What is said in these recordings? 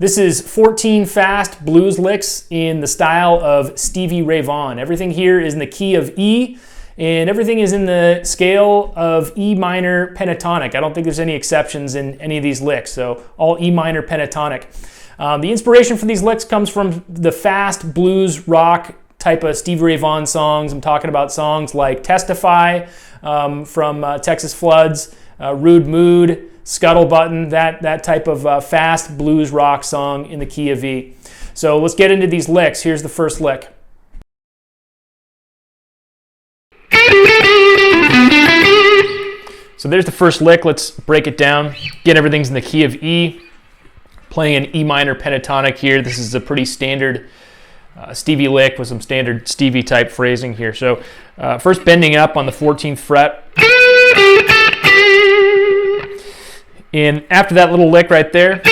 This is 14 fast blues licks in the style of Stevie Vaughan. Everything here is in the key of E, and everything is in the scale of E minor pentatonic. I don't think there's any exceptions in any of these licks, so all E minor pentatonic. The inspiration for these licks comes from the fast blues rock type of Stevie Vaughan songs. I'm talking about songs like Testify from Texas Floods, Rude Mood, Scuttle Button, that type of fast blues rock song in the key of E. So let's get into these licks. Here's the first lick. So there's the first lick. Let's break it down. Again, everything's in the key of E. Playing an E minor pentatonic here. This is a pretty standard Stevie lick with some standard Stevie type phrasing here. So first bending up on the 14th fret. And after that little lick right there,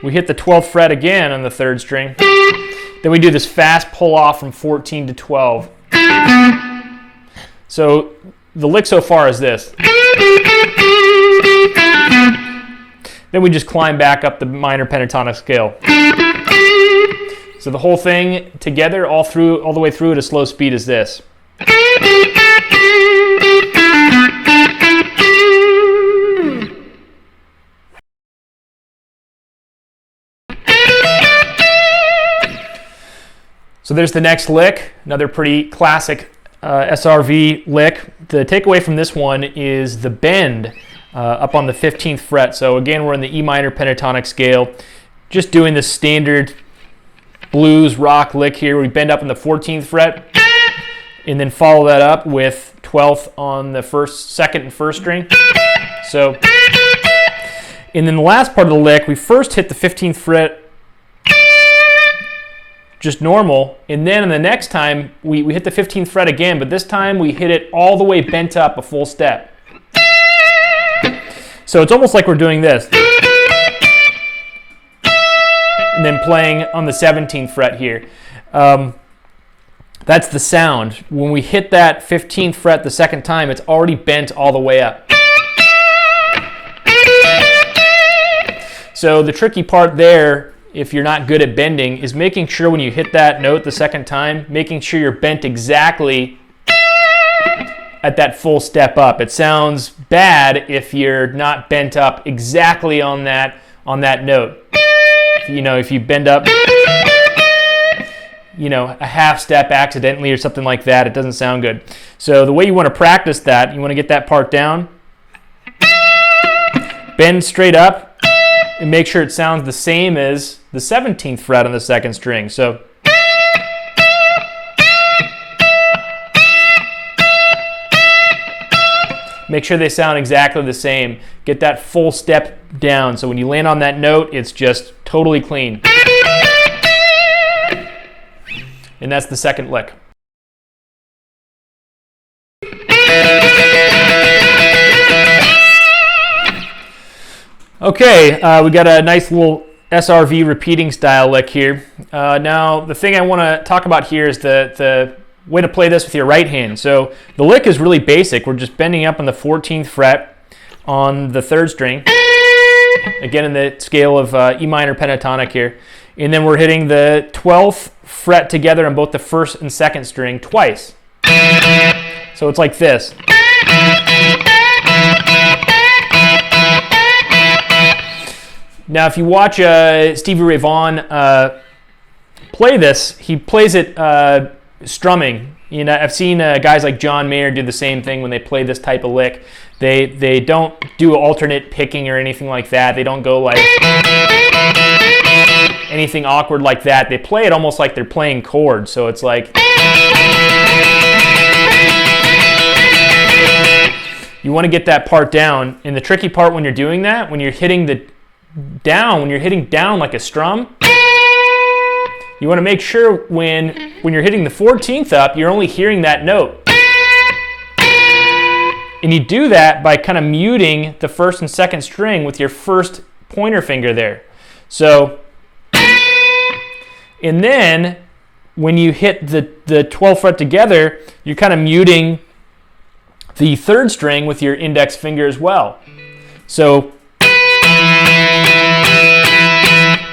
we hit the 12th fret again on the 3rd string. Then we do this fast pull off from 14 to 12. So the lick so far is this. Then we just climb back up the minor pentatonic scale. So the whole thing together, all the way through at a slow speed is this. So there's the next lick, another pretty classic SRV lick. The takeaway from this one is the bend up on the 15th fret. So again, we're in the E minor pentatonic scale, just doing the standard blues rock lick here. We bend up on the 14th fret and then follow that up with 12th on the 2nd and 1st string. So, and then the last part of the lick, we first hit the 15th fret just normal, and then in the next time we hit the 15th fret again, but this time we hit it all the way bent up a full step. So it's almost like we're doing this. And then playing on the 17th fret here. That's the sound. When we hit that 15th fret the second time, it's already bent all the way up. So the tricky part there, if you're not good at bending, is making sure when you hit that note the second time, making sure you're bent exactly at that full step up. It sounds bad if you're not bent up exactly on that note. If you bend up, a half step accidentally or something like that, it doesn't sound good. So the way you want to practice that, you want to get that part down, bend straight up, and make sure it sounds the same as the 17th fret on the 2nd string. So make sure they sound exactly the same. Get that full step down so when you land on that note, it's just totally clean. And that's the second lick. Okay, we got a nice little SRV repeating style lick here. Now, the thing I want to talk about here is the way to play this with your right hand. So the lick is really basic. We're just bending up on the 14th fret on the 3rd string, again in the scale of E minor pentatonic here. And then we're hitting the 12th fret together on both the 1st and 2nd string twice. So it's like this. Now, if you watch Stevie Vaughan play this, he plays it strumming. I've seen guys like John Mayer do the same thing when they play this type of lick. They don't do alternate picking or anything like that. They don't go like anything awkward like that. They play it almost like they're playing chords. So it's like you want to get that part down. And the tricky part when you're doing that, when you're hitting down like a strum, you want to make sure when you're hitting the 14th up, you're only hearing that note. And you do that by kind of muting the 1st and 2nd string with your 1st pointer finger there. So, and then when you hit the 12th fret together, you're kind of muting the 3rd string with your index finger as well. So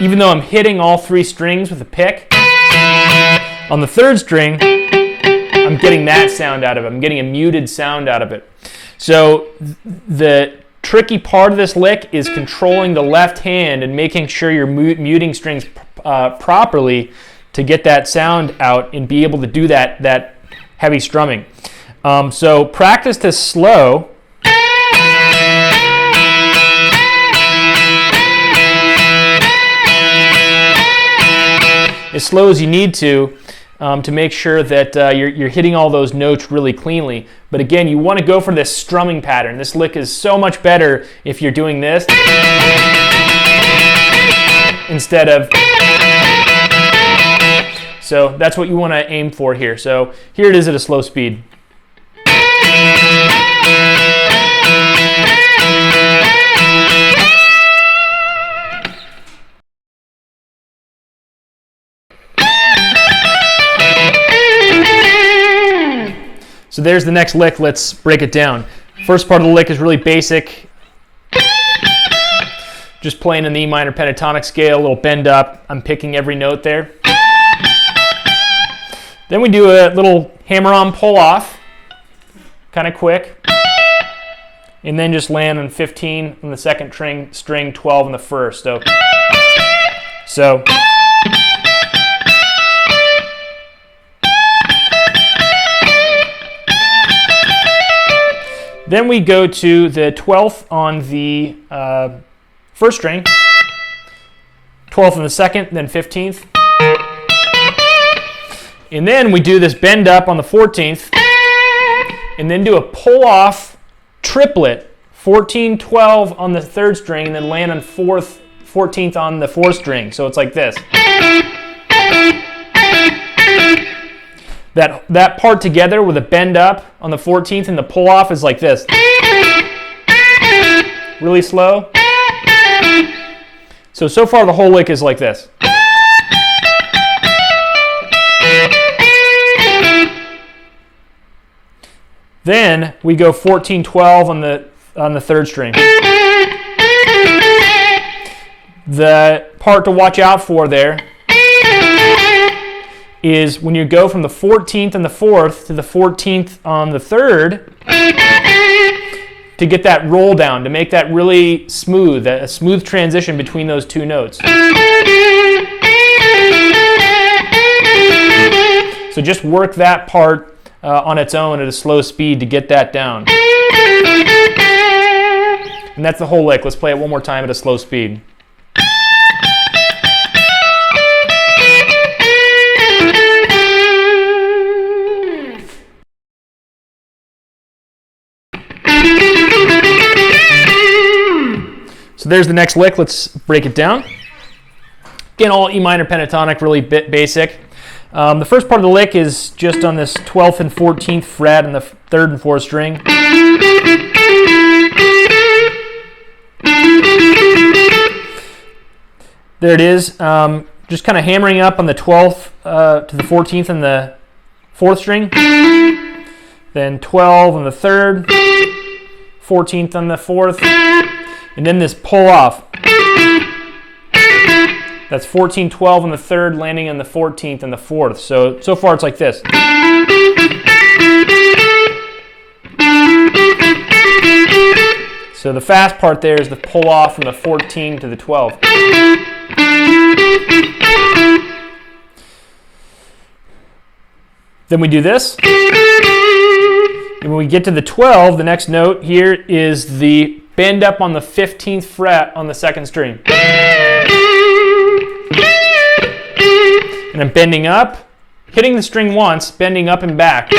even though I'm hitting all 3 strings with a pick, on the 3rd string, I'm getting that sound out of it. I'm getting a muted sound out of it. So the tricky part of this lick is controlling the left hand and making sure you're muting strings properly to get that sound out and be able to do that heavy strumming. So practice this slow. As slow as you need to make sure that you're hitting all those notes really cleanly. But again, you want to go for this strumming pattern. This lick is so much better if you're doing this instead of... So that's what you want to aim for here. So here it is at a slow speed. So there's the next lick. Let's break it down. First part of the lick is really basic. Just playing in the E minor pentatonic scale, a little bend up. I'm picking every note there. Then we do a little hammer-on pull-off, kind of quick. And then just land on 15 on the 2nd string, 12 on the 1st. So then we go to the 12th on the 1st string, 12th on the 2nd, then 15th. And then we do this bend up on the 14th, and then do a pull off triplet, 14, 12 on the 3rd string, and then land on 14th on the 4th string. So it's like this. That part together with a bend up on the 14th and the pull off is like this. Really slow. So far the whole lick is like this. Then we go 14, 12 on the 3rd string. The part to watch out for there is when you go from the 14th and the 4th to the 14th on the 3rd, to get that roll down, to make that really smooth, a smooth transition between those 2 notes. So just work that part on its own at a slow speed to get that down. And that's the whole lick. Let's play it one more time at a slow speed. So there's the next lick. Let's break it down. Again, all E minor pentatonic, really basic. The first part of the lick is just on this 12th and 14th fret on the 3rd and 4th string. There it is. Just kind of hammering up on the 12th to the 14th and the 4th string. Then 12 on the 3rd, 14th on the 4th, and then this pull off. That's 14, 12 on the 3rd, landing on the 14th and the 4th. So far it's like this. So the fast part there is the pull off from the 14 to the 12. Then we do this. And when we get to the 12, the next note here is the bend up on the 15th fret on the 2nd string. And I'm bending up, hitting the string once, bending up and back.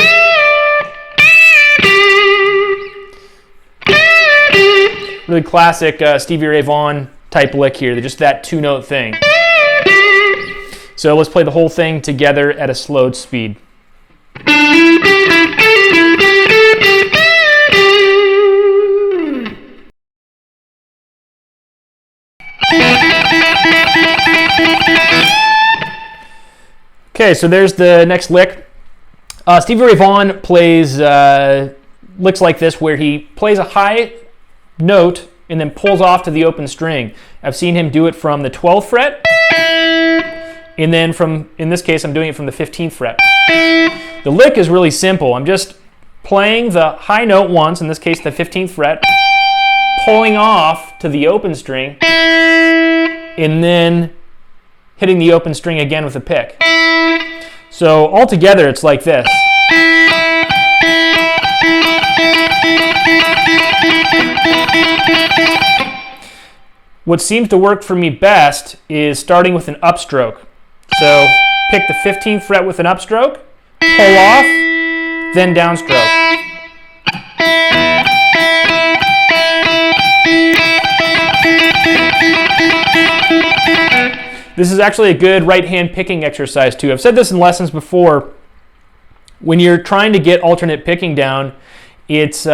Really classic Stevie Ray Vaughan type lick here, just that 2-note thing. So let's play the whole thing together at a slowed speed. Okay, so there's the next lick. Stevie Ray Vaughan plays licks like this where he plays a high note and then pulls off to the open string. I've seen him do it from the 12th fret and then in this case, I'm doing it from the 15th fret. The lick is really simple. I'm just playing the high note once, in this case the 15th fret, pulling off to the open string, and then hitting the open string again with a pick. So altogether it's like this. What seems to work for me best is starting with an upstroke. So pick the 15th fret with an upstroke, pull off, then downstroke. This is actually a good right hand picking exercise too. I've said this in lessons before. When you're trying to get alternate picking down, it's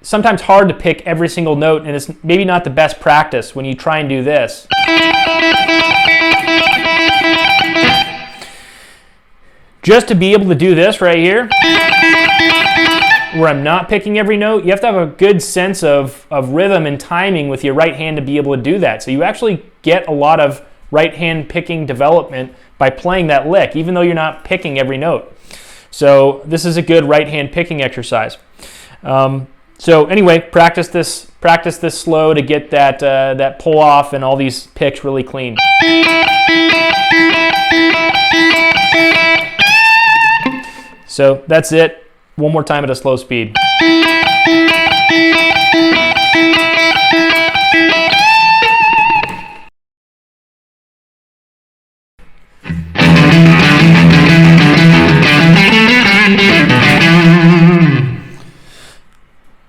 sometimes hard to pick every single note, and it's maybe not the best practice when you try and do this. Just to be able to do this right here, where I'm not picking every note, you have to have a good sense of rhythm and timing with your right hand to be able to do that. So you actually get a lot of right hand picking development by playing that lick, even though you're not picking every note. So this is a good right hand picking exercise. So anyway, practice this slow to get that pull off and all these picks really clean. So that's it. One more time at a slow speed.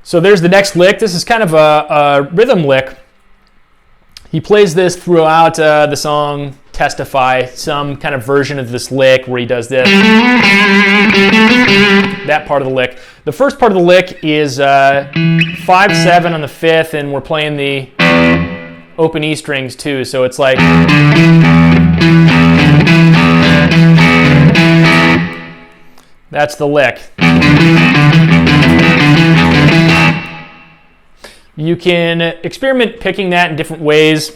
So there's the next lick. This is kind of a rhythm lick. He plays this throughout the song Testify, some kind of version of this lick where he does this. That part of the lick. The first part of the lick is 5/7 on the 5th, and we're playing the open E strings too, so it's like... That's the lick. You can experiment picking that in different ways.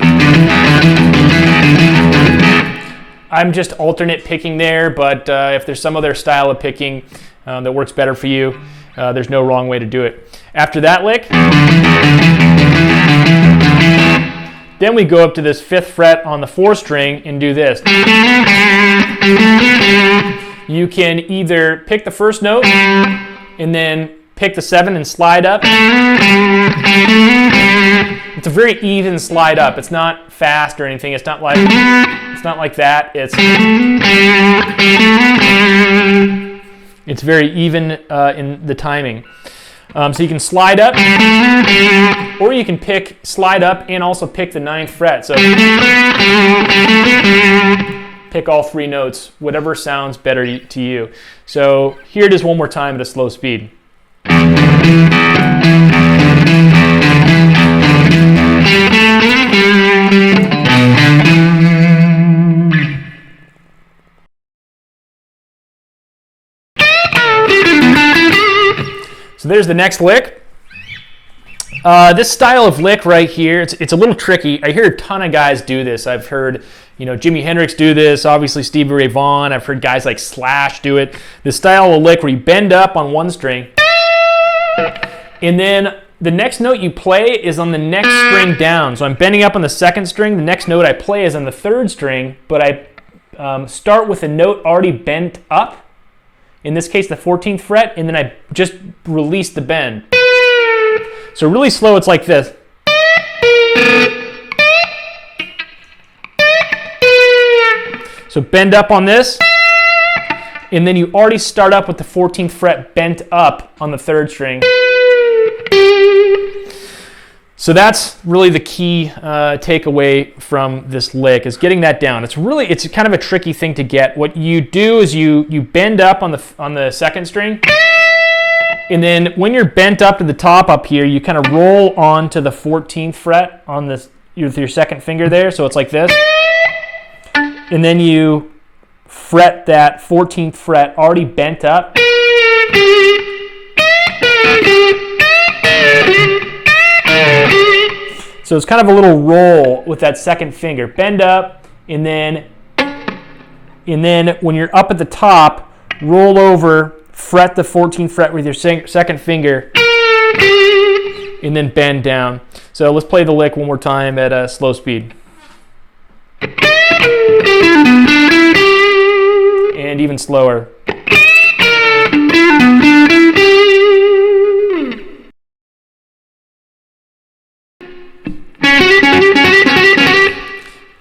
I'm just alternate picking there, but if there's some other style of picking that works better for you, there's no wrong way to do it. After that lick, then we go up to this 5th fret on the 4th string and do this. You can either pick the first note and then pick the 7 and slide up. It's a very even slide up. It's not fast or anything. It's not like that. It's very even in the timing. So you can slide up, or you can slide up and also pick the 9th fret. So pick all 3 notes, whatever sounds better to you. So here it is one more time at a slow speed. So there's the next lick. This style of lick right here, it's a little tricky. I hear a ton of guys do this. I've heard, Jimi Hendrix do this, obviously Stevie Ray Vaughan. I've heard guys like Slash do it. This style of lick where you bend up on one string, and then the next note you play is on the next string down. So I'm bending up on the 2nd string. The next note I play is on the 3rd string, but I start with a note already bent up. In this case, the 14th fret, and then I just release the bend. So really slow, it's like this. So bend up on this, and then you already start up with the 14th fret bent up on the 3rd string. So that's really the key takeaway from this lick, is getting that down. It's kind of a tricky thing to get. What you do is you bend up on the 2nd string, and then when you're bent up to the top up here, you kind of roll onto the 14th fret on with your 2nd finger there. So it's like this, and then you fret that 14th fret already bent up. So it's kind of a little roll with that 2nd finger. Bend up, and then And then when you're up at the top, roll over, fret the 14th fret with your second finger, and then bend down. So let's play the lick one more time at a slow speed. And even slower.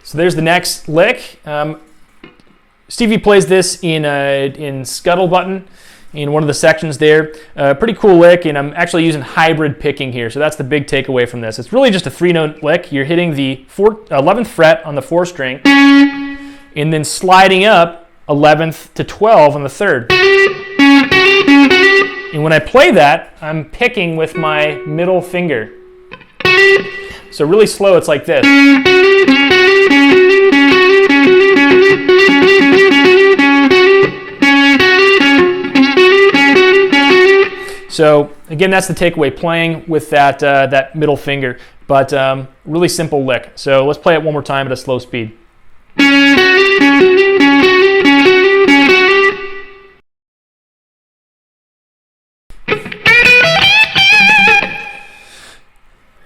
So there's the next lick. Stevie plays this in Scuttle Button in one of the sections there. Pretty cool lick, and I'm actually using hybrid picking here, so that's the big takeaway from this. It's really just a 3-note lick. You're hitting the 11th fret on the 4th string, and then sliding up 11th to 12 on the 3rd. And when I play that, I'm picking with my middle finger. So really slow, it's like this. So again, that's the takeaway, playing with that middle finger, but really simple lick. So let's play it one more time at a slow speed.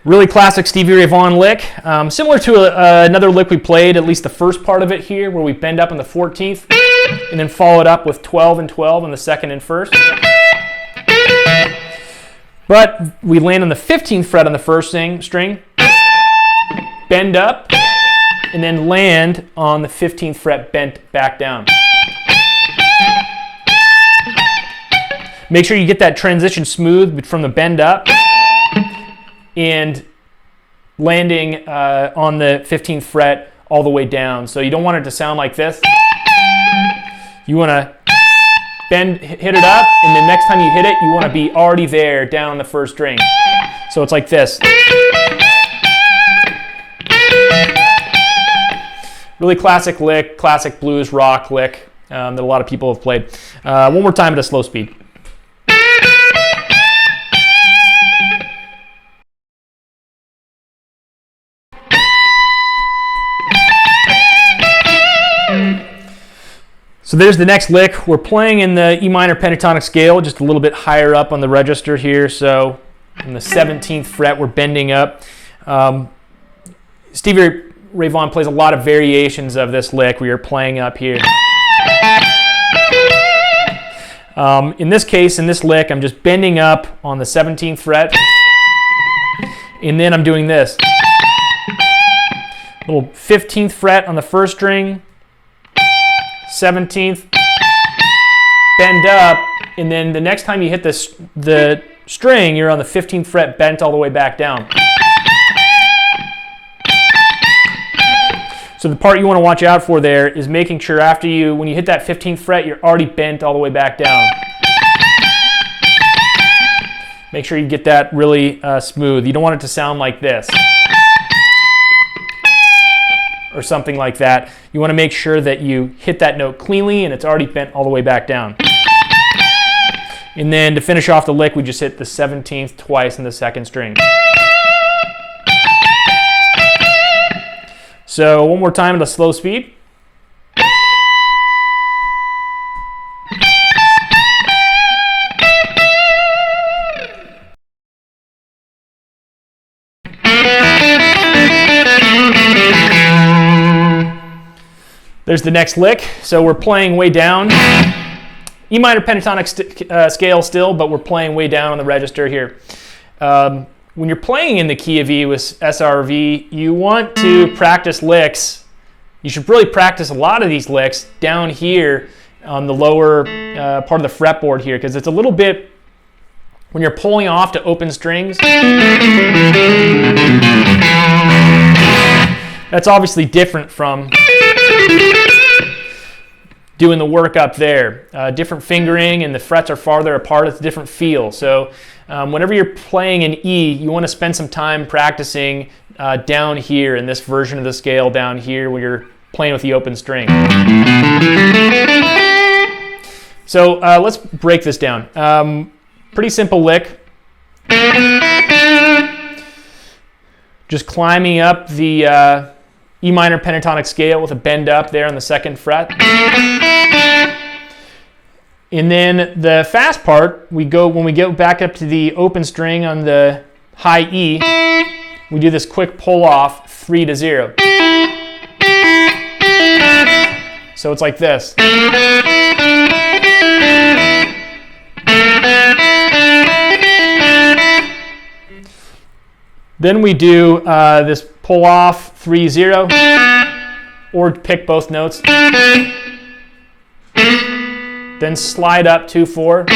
Really classic Stevie Ray Vaughan lick, similar to another lick we played, at least the first part of it here, where we bend up on the 14th, and then follow it up with 12 and 12 on the 2nd and 1st. But we land on the 15th fret on the 1st string, bend up, and then land on the 15th fret bent back down. Make sure you get that transition smooth from the bend up and landing on the 15th fret all the way down. So you don't want it to sound like this. You want to hit it up, and the next time you hit it, you want to be already there down on the 1st string. So it's like this. Really classic lick, classic blues rock lick that a lot of people have played. One more time at a slow speed. So there's the next lick. We're playing in the E minor pentatonic scale, just a little bit higher up on the register here. So on the 17th fret, we're bending up. Stevie Ray Vaughan plays a lot of variations of this lick. We are playing up here. In this case, in this lick, I'm just bending up on the 17th fret, and then I'm doing this. Little 15th fret on the 1st string, 17th, bend up, and then the next time you hit the string, you're on the 15th fret bent all the way back down. So the part you want to watch out for there is making sure when you hit that 15th fret, you're already bent all the way back down. Make sure you get that really smooth. You don't want it to sound like this or something like that. You want to make sure that you hit that note cleanly and it's already bent all the way back down. And then to finish off the lick, we just hit the 17th twice in the 2nd string. So one more time at a slow speed. There's the next lick. So we're playing way down. E minor pentatonic scale still, but we're playing way down on the register here. When you're playing in the key of E with SRV, you want to practice licks. You should really practice a lot of these licks down here on the lower part of the fretboard here, because it's a little bit, when you're pulling off to open strings, that's obviously different from doing the work up there. Different fingering, and the frets are farther apart. It's a different feel. So whenever you're playing in E, you want to spend some time practicing down here in this version of the scale down here where you're playing with the open string. So let's break this down. Pretty simple lick. Just climbing up the E minor pentatonic scale with a bend up there on the 2nd fret. And then the fast part, when we go back up to the open string on the high E, we do this quick pull off 3 to 0. So it's like this. Then we do this pull off 3-0, or pick both notes. Then slide up 2-4.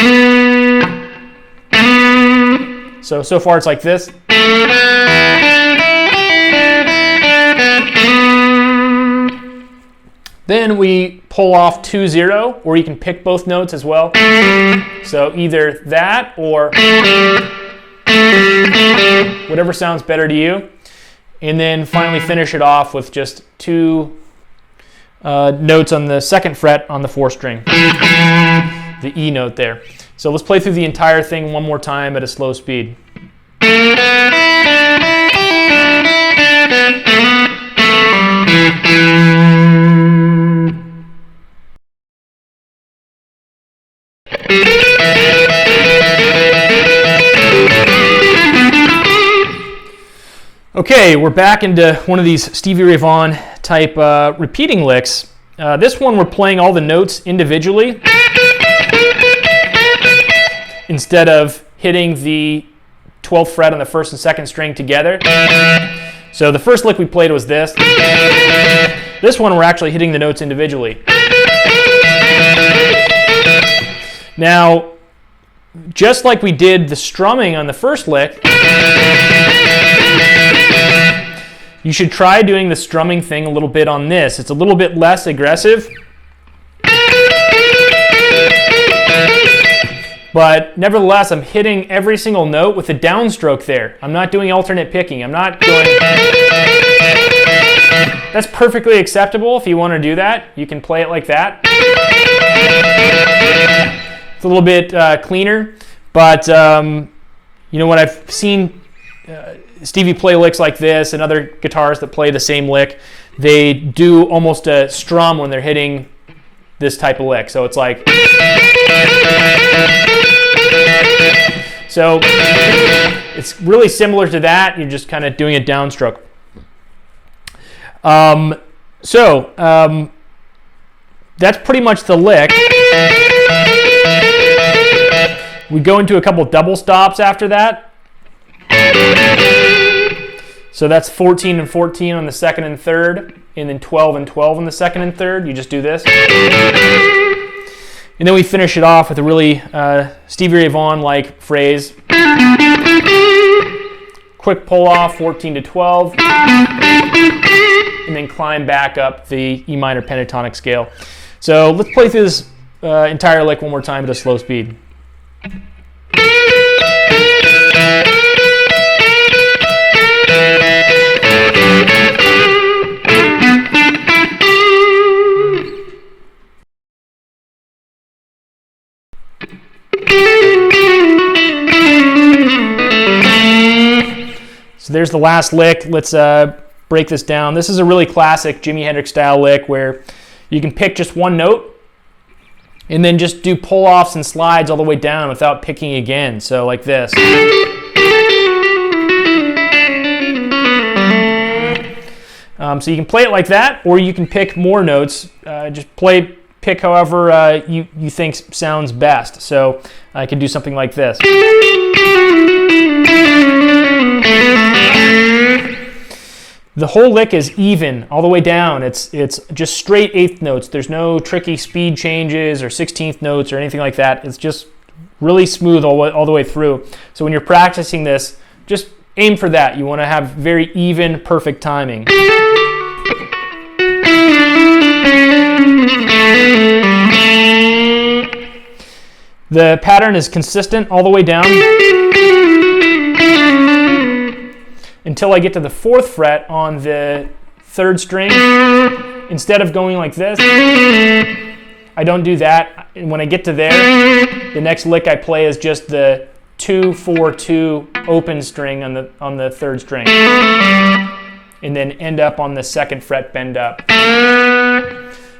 So far it's like this. Then we pull off 2-0, or you can pick both notes as well. So either that or whatever sounds better to you. And then finally finish it off with just 2 notes on the 2nd fret on the 4th string, the E note there. So let's play through the entire thing one more time at a slow speed. Okay, we're back into one of these Stevie Ray Vaughan type repeating licks. This one we're playing all the notes individually instead of hitting the 12th fret on the 1st and 2nd string together. So the first lick we played was this. This one we're actually hitting the notes individually. Now, just like we did the strumming on the first lick, you should try doing the strumming thing a little bit on this. It's a little bit less aggressive, but nevertheless, I'm hitting every single note with a downstroke there. I'm not doing alternate picking. I'm not going... That's perfectly acceptable if you want to do that. You can play it like that. It's a little bit cleaner, but you know what, I've seen Stevie play licks like this and other guitarists that play the same lick. They do almost a strum when they're hitting this type of lick. So it's like... So it's really similar to that. You're just kind of doing a downstroke. That's pretty much the lick. We go into a couple double stops after that. So that's 14 and 14 on the 2nd and 3rd, and then 12 and 12 on the 2nd and 3rd. You just do this. And then we finish it off with a really Stevie Ray Vaughan-like phrase. Quick pull off, 14 to 12, and then climb back up the E minor pentatonic scale. So let's play through this entire lick one more time at a slow speed. So there's the last lick. Let's break this down. This is a really classic Jimi Hendrix style lick where you can pick just one note and then just do pull-offs and slides all the way down without picking again. So like this. So you can play it like that, or you can pick more notes. Just pick however you think sounds best. So I can do something like this. The whole lick is even all the way down. It's just straight 8th notes. There's no tricky speed changes or 16th notes or anything like that. It's just really smooth all the way through. So when you're practicing this, just aim for that. You want to have very even, perfect timing. The pattern is consistent all the way down until I get to the 4th fret on the 3rd string. Instead of going like this, I don't do that. And when I get to there, the next lick I play is just the 2-4-2 open string on the 3rd string. and then end up on the 2nd fret bend up.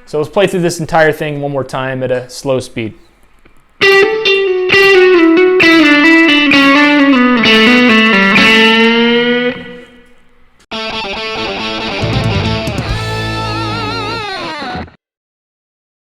So let's play through this entire thing one more time at a slow speed.